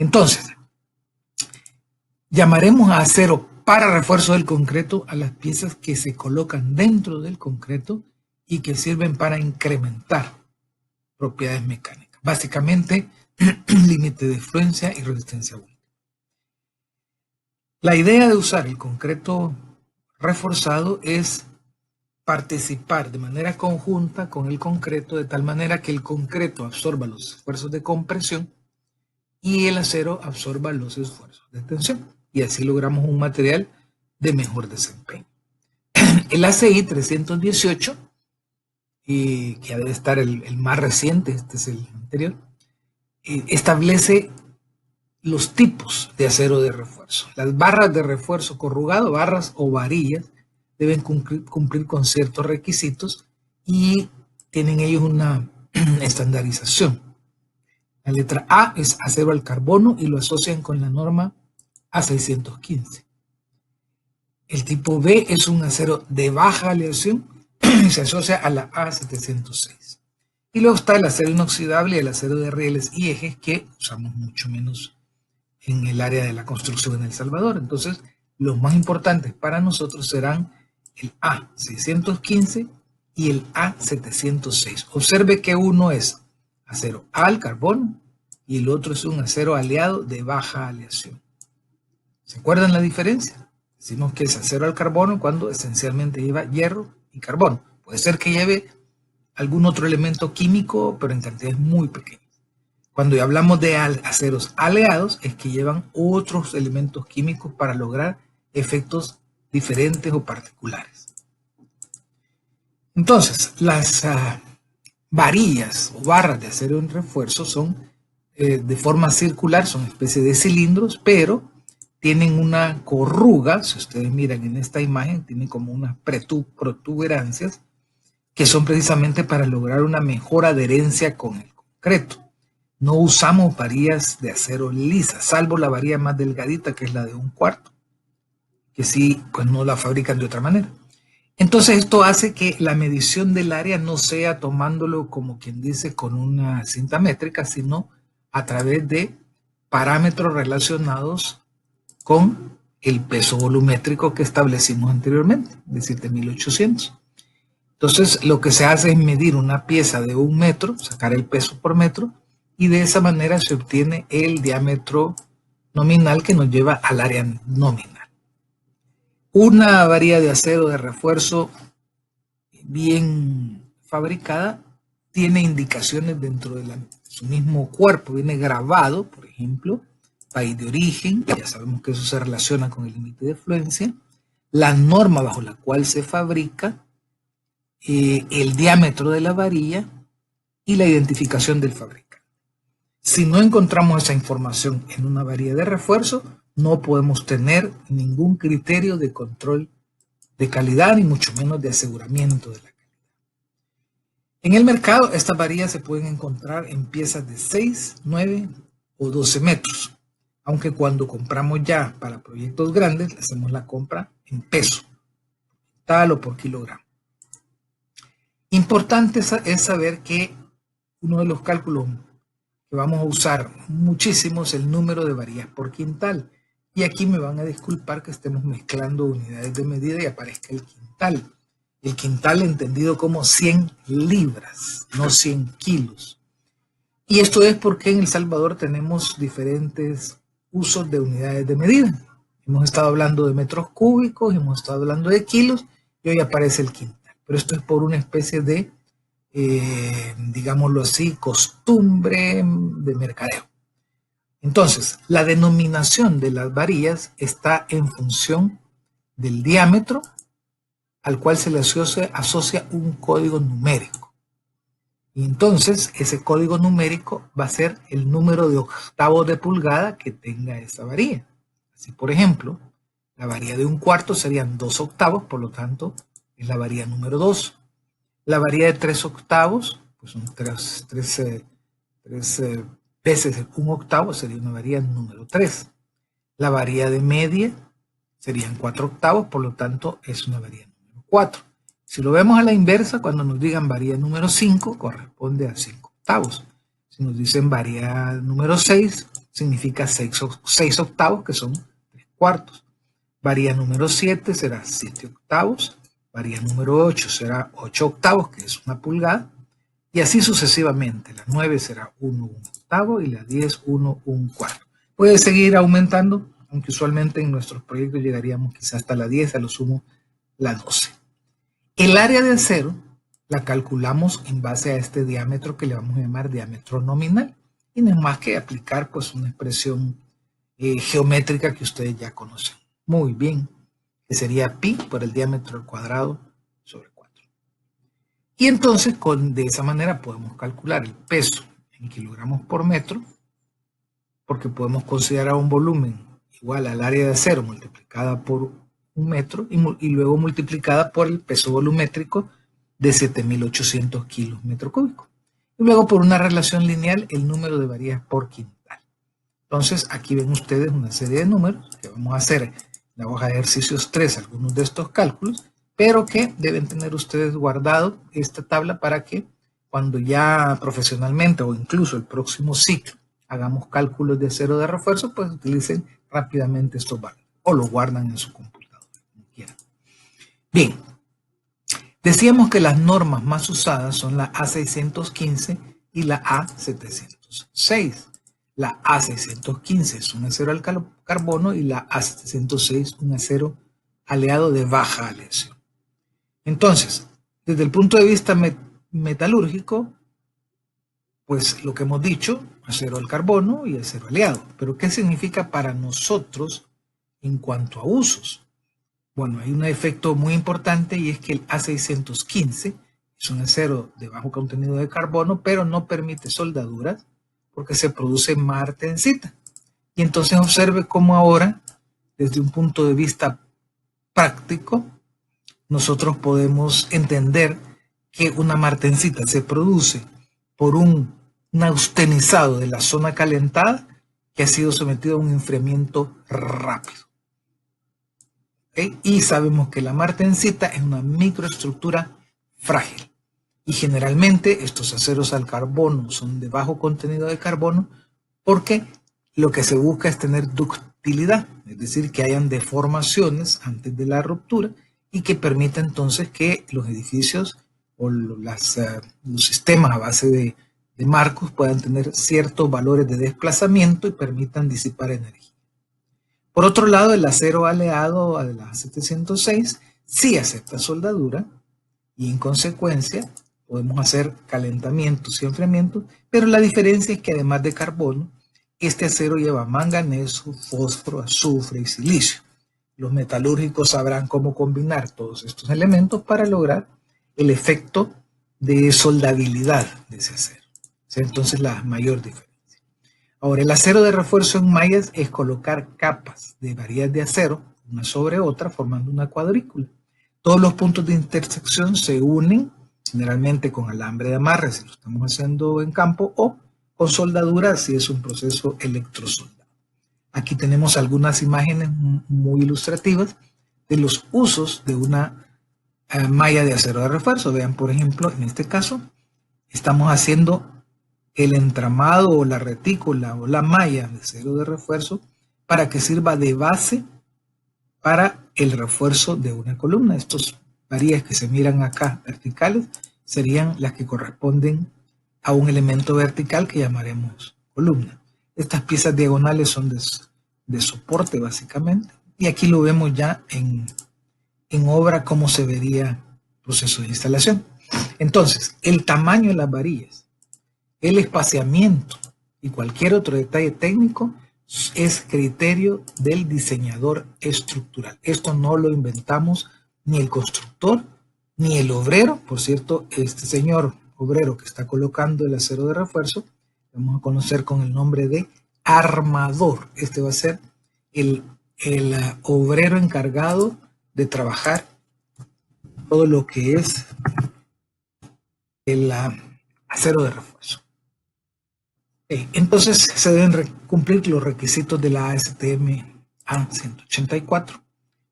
Entonces, llamaremos a acero para refuerzo del concreto a las piezas que se colocan dentro del concreto y que sirven para incrementar propiedades mecánicas. Básicamente, límite de fluencia y resistencia única. La idea de usar el concreto reforzado es participar de manera conjunta con el concreto de tal manera que el concreto absorba los esfuerzos de compresión y el acero absorba los esfuerzos de tensión. Y así logramos un material de mejor desempeño. El ACI 318, que debe estar el más reciente, este es el anterior, establece los tipos de acero de refuerzo. Las barras de refuerzo corrugado, barras o varillas, deben cumplir con ciertos requisitos y tienen ellos una estandarización. La letra A es acero al carbono y lo asocian con la norma A615. El tipo B es un acero de baja aleación y se asocia a la A706. Y luego está el acero inoxidable y el acero de rieles y ejes que usamos mucho menos en el área de la construcción en El Salvador. Entonces, los más importantes para nosotros serán el A615 y el A706. Observe que uno es acero al carbono y el otro es un acero aliado de baja aleación. ¿Se acuerdan la diferencia? Decimos que es acero al carbono cuando esencialmente lleva hierro y carbono. Puede ser que lleve algún otro elemento químico, pero en cantidades muy pequeñas. Cuando hablamos de aceros aleados, es que llevan otros elementos químicos para lograr efectos diferentes o particulares. Entonces, las varillas o barras de acero en refuerzo son de forma circular, son especie de cilindros, pero tienen una corruga. Si ustedes miran en esta imagen, tienen como unas protuberancias que son precisamente para lograr una mejor adherencia con el concreto. No usamos varillas de acero lisa, salvo la varilla más delgadita, que es la de 1/4, que sí, pues no la fabrican de otra manera. Entonces esto hace que la medición del área no sea tomándolo como quien dice con una cinta métrica, sino a través de parámetros relacionados con el peso volumétrico que establecimos anteriormente, de 7.800. Entonces lo que se hace es medir una pieza de 1 metro, sacar el peso por metro, y de esa manera se obtiene el diámetro nominal que nos lleva al área nominal. Una varilla de acero de refuerzo bien fabricada tiene indicaciones dentro de su mismo cuerpo, viene grabado, por ejemplo, país de origen, ya sabemos que eso se relaciona con el límite de fluencia, la norma bajo la cual se fabrica, el diámetro de la varilla y la identificación del fabricante. Si no encontramos esa información en una varilla de refuerzo, no podemos tener ningún criterio de control de calidad, ni mucho menos de aseguramiento de la calidad. En el mercado, estas varillas se pueden encontrar en piezas de 6, 9 o 12 metros, aunque cuando compramos ya para proyectos grandes, hacemos la compra en peso, tal o por kilogramo. Importante es saber que uno de los cálculos que vamos a usar muchísimo es el número de varillas por quintal. Y aquí me van a disculpar que estemos mezclando unidades de medida y aparezca el quintal. El quintal entendido como 100 libras, no 100 kilos. Y esto es porque en El Salvador tenemos diferentes usos de unidades de medida. Hemos estado hablando de metros cúbicos, hemos estado hablando de kilos y hoy aparece el quintal. Pero esto es por una especie de digámoslo así, costumbre de mercadeo. Entonces, la denominación de las varillas está en función del diámetro al cual se le asocia un código numérico. Y entonces, ese código numérico va a ser el número de octavos de pulgada que tenga esa varilla. Así, por ejemplo, la varilla de 1/4 serían 2 octavos, por lo tanto, es la varilla número 2. La varilla de 3 octavos, pues son 3 veces 1 octavo, sería una varilla número 3. La varilla de media serían 4 octavos, por lo tanto es una varilla número 4. Si lo vemos a la inversa, cuando nos digan varilla número 5, corresponde a 5 octavos. Si nos dicen varilla número 6, significa 6 octavos, que son 3 cuartos. Varilla número 7 será 7 octavos. Varilla número 8 será 8 octavos, que es 1 pulgada. Y así sucesivamente. La 9 será 1 octavo y la 10 1 cuarto. Puede seguir aumentando, aunque usualmente en nuestros proyectos llegaríamos quizás hasta la 10, a lo sumo la 12. El área de acero la calculamos en base a este diámetro que le vamos a llamar diámetro nominal. Y no es más que aplicar pues una expresión geométrica que ustedes ya conocen muy bien, que sería pi por el diámetro al cuadrado sobre 4. Y entonces de esa manera podemos calcular el peso en kilogramos por metro, porque podemos considerar un volumen igual al área de acero multiplicada por 1 metro y luego multiplicada por el peso volumétrico de 7.800 kilos metro cúbico. Y luego por una relación lineal el número de varillas por quintal. Entonces aquí ven ustedes una serie de números que vamos a hacer en la hoja de ejercicios 3, algunos de estos cálculos, pero que deben tener ustedes guardado esta tabla para que cuando ya profesionalmente o incluso el próximo ciclo hagamos cálculos de acero de refuerzo, pues utilicen rápidamente estos valores o lo guardan en su computadora, como quieran. Bien, decíamos que las normas más usadas son la A615 y la A706. La A615 es un acero al carbono y la A706 un acero aleado de baja aleación. Entonces, desde el punto de vista metalúrgico, pues lo que hemos dicho, acero al carbono y acero aleado. Pero ¿qué significa para nosotros en cuanto a usos? Bueno, hay un efecto muy importante y es que el A615 es un acero de bajo contenido de carbono, pero no permite soldaduras porque se produce martensita. Y entonces observe cómo ahora, desde un punto de vista práctico, nosotros podemos entender que una martensita se produce por un austenizado de la zona calentada que ha sido sometido a un enfriamiento rápido. ¿Okay? Y sabemos que la martensita es una microestructura frágil. Y generalmente estos aceros al carbono son de bajo contenido de carbono porque lo que se busca es tener ductilidad, es decir, que hayan deformaciones antes de la ruptura y que permita entonces que los edificios o los sistemas a base de marcos puedan tener ciertos valores de desplazamiento y permitan disipar energía. Por otro lado, el acero aleado a la 706 sí acepta soldadura y en consecuencia podemos hacer calentamientos y enfriamientos, pero la diferencia es que además de carbono, este acero lleva manganeso, fósforo, azufre y silicio. Los metalúrgicos sabrán cómo combinar todos estos elementos para lograr el efecto de soldabilidad de ese acero. Entonces la mayor diferencia. Ahora, el acero de refuerzo en mallas es colocar capas de varillas de acero, una sobre otra, formando una cuadrícula. Todos los puntos de intersección se unen, generalmente con alambre de amarre, si lo estamos haciendo en campo, o con soldadura, si es un proceso electrosoldado. Aquí tenemos algunas imágenes muy ilustrativas de los usos de una malla de acero de refuerzo. Vean, por ejemplo, en este caso, estamos haciendo el entramado o la retícula o la malla de acero de refuerzo para que sirva de base para el refuerzo de una columna. Estas varillas que se miran acá verticales serían las que corresponden a un elemento vertical que llamaremos columna. Estas piezas diagonales son de soporte básicamente y aquí lo vemos ya en obra cómo se vería el proceso de instalación. Entonces, el tamaño de las varillas, el espaciamiento y cualquier otro detalle técnico es criterio del diseñador estructural. Esto no lo inventamos ni el constructor ni el obrero. Por cierto, este señor obrero que está colocando el acero de refuerzo, vamos a conocer con el nombre de armador. Este va a ser el obrero encargado de trabajar todo lo que es el acero de refuerzo. Entonces se deben cumplir los requisitos de la ASTM A184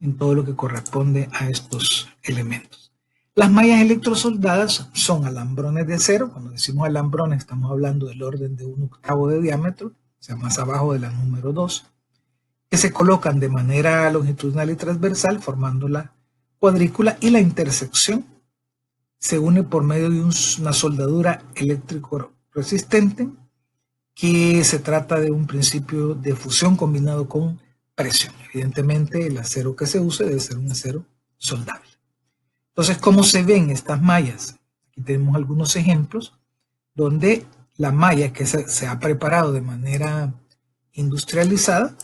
en todo lo que corresponde a estos elementos. Las mallas electrosoldadas son alambrones de acero. Cuando decimos alambrones estamos hablando del orden de 1 octavo de diámetro, sea, más abajo de la número 2, que se colocan de manera longitudinal y transversal formando la cuadrícula, y la intersección se une por medio de una soldadura eléctrico resistente, que se trata de un principio de fusión combinado con presión. Evidentemente el acero que se use debe ser un acero soldable. Entonces, ¿cómo se ven estas mallas? Aquí tenemos algunos ejemplos donde la malla que se ha preparado de manera industrializada,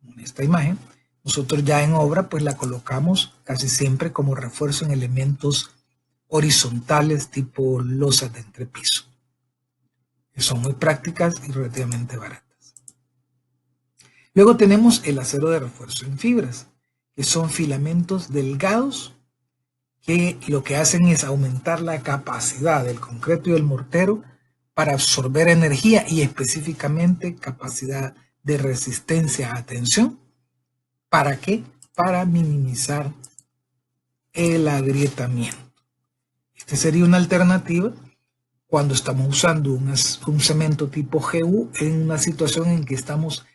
en esta imagen, nosotros ya en obra pues la colocamos casi siempre como refuerzo en elementos horizontales tipo losas de entrepiso, que son muy prácticas y relativamente baratas. Luego tenemos el acero de refuerzo en fibras, que son filamentos delgados que lo que hacen es aumentar la capacidad del concreto y del mortero para absorber energía, y específicamente capacidad de resistencia a tensión. ¿Para qué? Para minimizar el agrietamiento. Esta sería una alternativa cuando estamos usando un cemento tipo GU en una situación en que estamos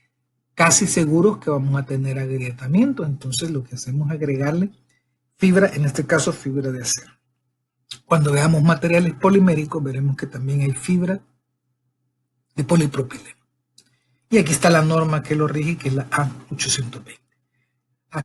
casi seguros que vamos a tener agrietamiento. Entonces lo que hacemos es agregarle fibra, en este caso fibra de acero. Cuando veamos materiales poliméricos veremos que también hay fibra de polipropileno. Y aquí está la norma que lo rige, que es la A820.